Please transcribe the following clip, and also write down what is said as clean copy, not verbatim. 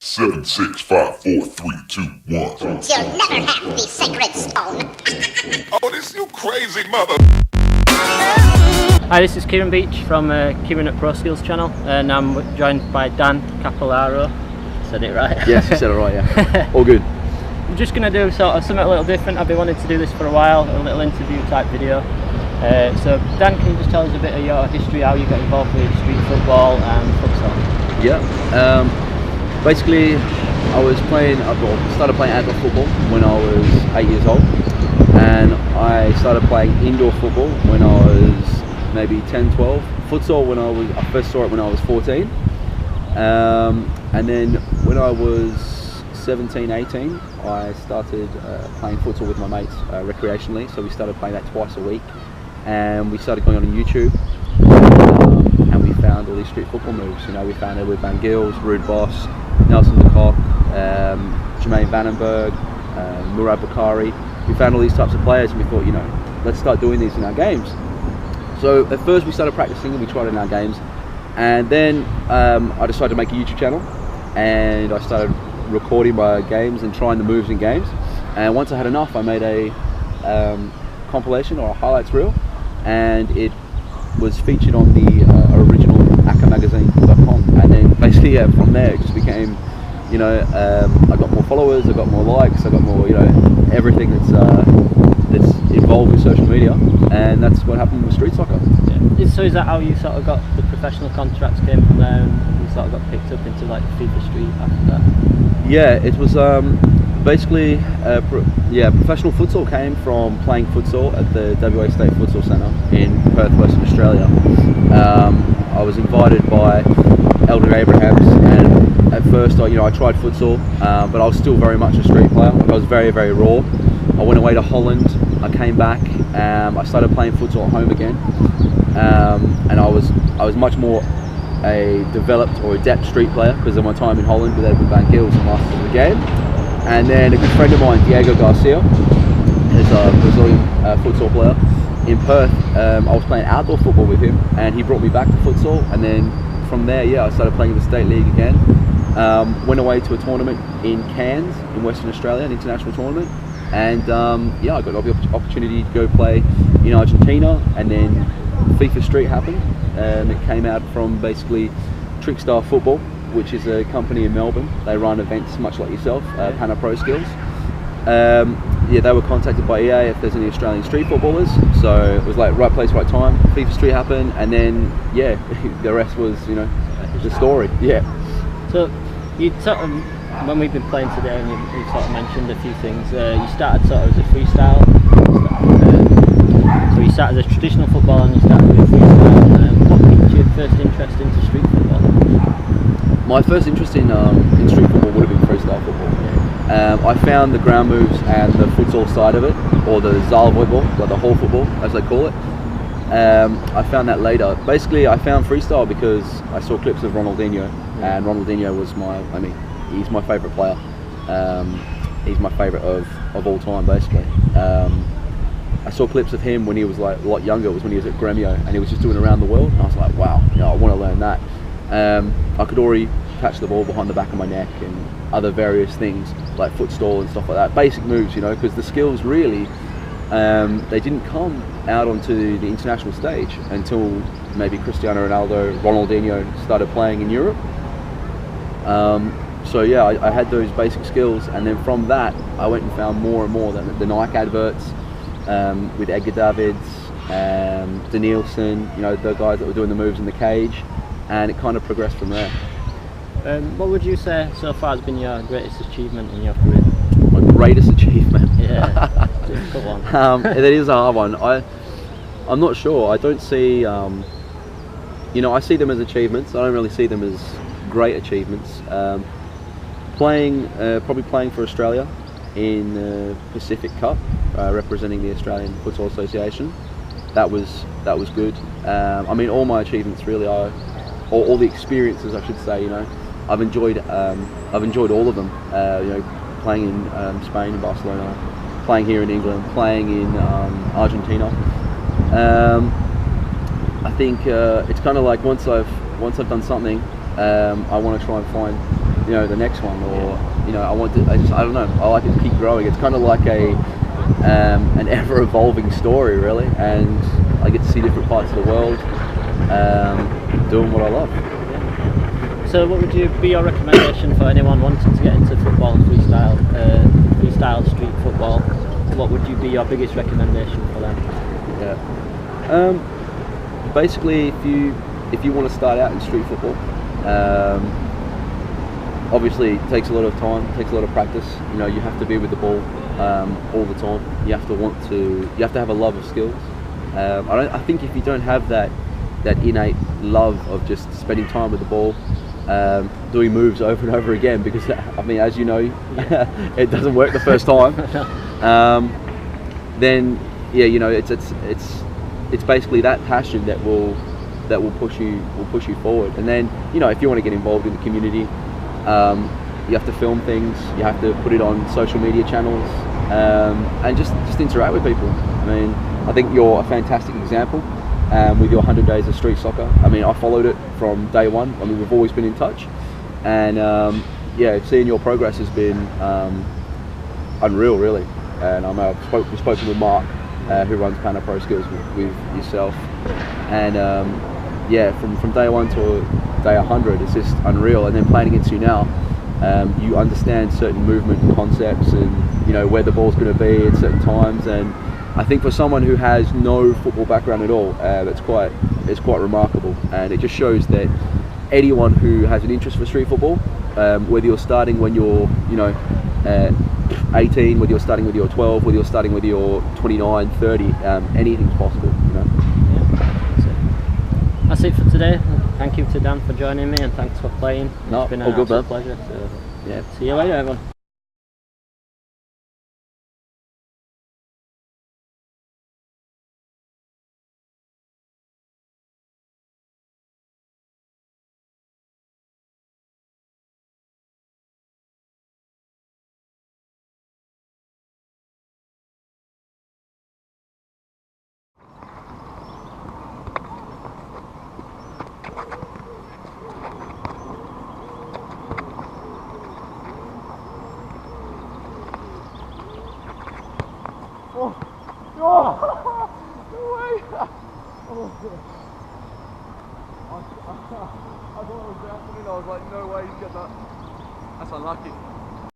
Seven, 6, 5, 4, 3, 2, 1. You'll never have the sacred stone. Oh, this you crazy mother. Hi, this is Kieran Beech from Kieran at Pro Skills channel, and I'm joined by Dan Cappellaro. Said it right? Yes, you said it right, yeah. All good. I'm just going to do sort of something a little different. I've been wanting to do this for a while, a little interview type video. So Dan, can you just tell us a bit of your history, how you got involved with street football and futsal? Yeah. Basically, I started playing outdoor football when I was 8 years old, and I started playing indoor football when I was maybe 10, 12. Futsal I first saw it when I was 14, and then when I was 17, 18, I started playing futsal with my mates recreationally. So we started playing that twice a week, and we started going on YouTube. And we found all these street football moves. You know, we found Edward Van Gils, Ruud Bos, Nelson de Kock, Jermaine Vandenberg, Murad Bakari. We found all these types of players, and we thought, you know, let's start doing these in our games. So at first we started practicing and we tried it in our games, and then I decided to make a YouTube channel, and I started recording my games and trying the moves in games. And once I had enough, I made a compilation or a highlights reel, and it was featured on the original acamagazine.com, and then basically from there it just became, you know, I got more followers, I got more likes, I got more, you know, everything that's involved with social media, and that's what happened with street soccer. Yeah. So is that how you sort of got the professional contracts, came from there, and you sort of got picked up into like FIFA Street after that? Yeah, it was basically professional futsal came from playing futsal at the WA State Futsal Centre in Perth, Western Australia. I was invited by Elder Abrahams, and at first I tried futsal, but I was still very much a street player. I was very, very raw. I went away to Holland, I came back, I started playing futsal at home again, and I was much more a developed or adept street player because of my time in Holland with Edward Van Gils and Masters of the Game. And then a good friend of mine, Diego Garcia, is a Brazilian futsal player in Perth. I was playing outdoor football with him, and he brought me back to futsal, and then from there, I started playing in the State League again. Went away to a tournament in Cairns in Western Australia, an international tournament, and I got the opportunity to go play in Argentina, and then FIFA Street happened, and it came out from basically Trickstar Football, which is a company in Melbourne. They run events much like yourself, Panna Pro Skills. They were contacted by EA if there's any Australian street footballers, so it was like right place, right time. FIFA Street happened, and then the rest was, you know, the story. Yeah. So you sort of, when we've been playing today, and you sort of mentioned a few things. You started sort of as a freestyle. So you started as a traditional footballer, and you started with freestyle. What piqued your first interest into street football? My first interest in street football would have been freestyle football. I found the ground moves and the futsal side of it, or the zaalvoetbal, like the hall football as they call it. I found that later. Basically, I found freestyle because I saw clips of Ronaldinho, and Ronaldinho was he's my favourite player. He's my favourite of all time, basically. I saw clips of him when he was like a lot younger. It was when he was at Gremio, and he was just doing around the world, and I was like, wow, I want to learn that. I could already catch the ball behind the back of my neck and other various things like foot stall and stuff like that, basic moves, you know, because the skills really they didn't come out onto the international stage until maybe Cristiano Ronaldo, Ronaldinho started playing in Europe. I had those basic skills, and then from that I went and found more and more the Nike adverts with Edgar Davids, Danielson, you know, the guys that were doing the moves in the cage, and it kind of progressed from there. What would you say so far has been your greatest achievement in your career? My greatest achievement? Yeah, difficult one. That is a hard one. I'm not sure. I don't see, I see them as achievements. I don't really see them as great achievements. Probably playing for Australia in the Pacific Cup, representing the Australian Futsal Association. That was good. All my achievements really are, or all the experiences, I should say. You know, I've enjoyed all of them. Playing in Spain and Barcelona, playing here in England, playing in Argentina. I think it's kind of like once I've done something, I want to try and find the next one, or I don't know. I like it to keep growing. It's kind of like an ever-evolving story, really, and I get to see different parts of the world, doing what I love. So what would be your recommendation for anyone wanting to get into football and freestyle street football? What would be your biggest recommendation for them? Yeah. Basically, if you want to start out in street football, obviously it takes a lot of time, takes a lot of practice. You have to be with the ball all the time. You have to have a love of skills. I think if you don't have that innate love of just spending time with the ball, doing moves over and over again, because as you know, it doesn't work the first time. Then it's basically that passion that will push you forward. And then if you want to get involved in the community, you have to film things, you have to put it on social media channels, and just interact with people. I think you're a fantastic example with your 100 days of street soccer. I followed it from day one. We've always been in touch, and seeing your progress has been unreal, really. And we've spoken with Mark, who runs Panna Pro Skills with yourself, and from day one to day 100, it's just unreal. And then playing against you now, you understand certain movement concepts, and where the ball's going to be at certain times. And I think for someone who has no football background at all, it's quite remarkable. And it just shows that anyone who has an interest for street football, whether you're starting when you're 18, whether you're starting with your 12, whether you're starting with your 29, 30, anything's possible. That's it for today. Thank you to Dan for joining me, and thanks for playing. No, it's been all an good, absolute man. pleasure. So, see you later, everyone. I thought it was bouncing in. I was like, no way he's got that. That's unlucky.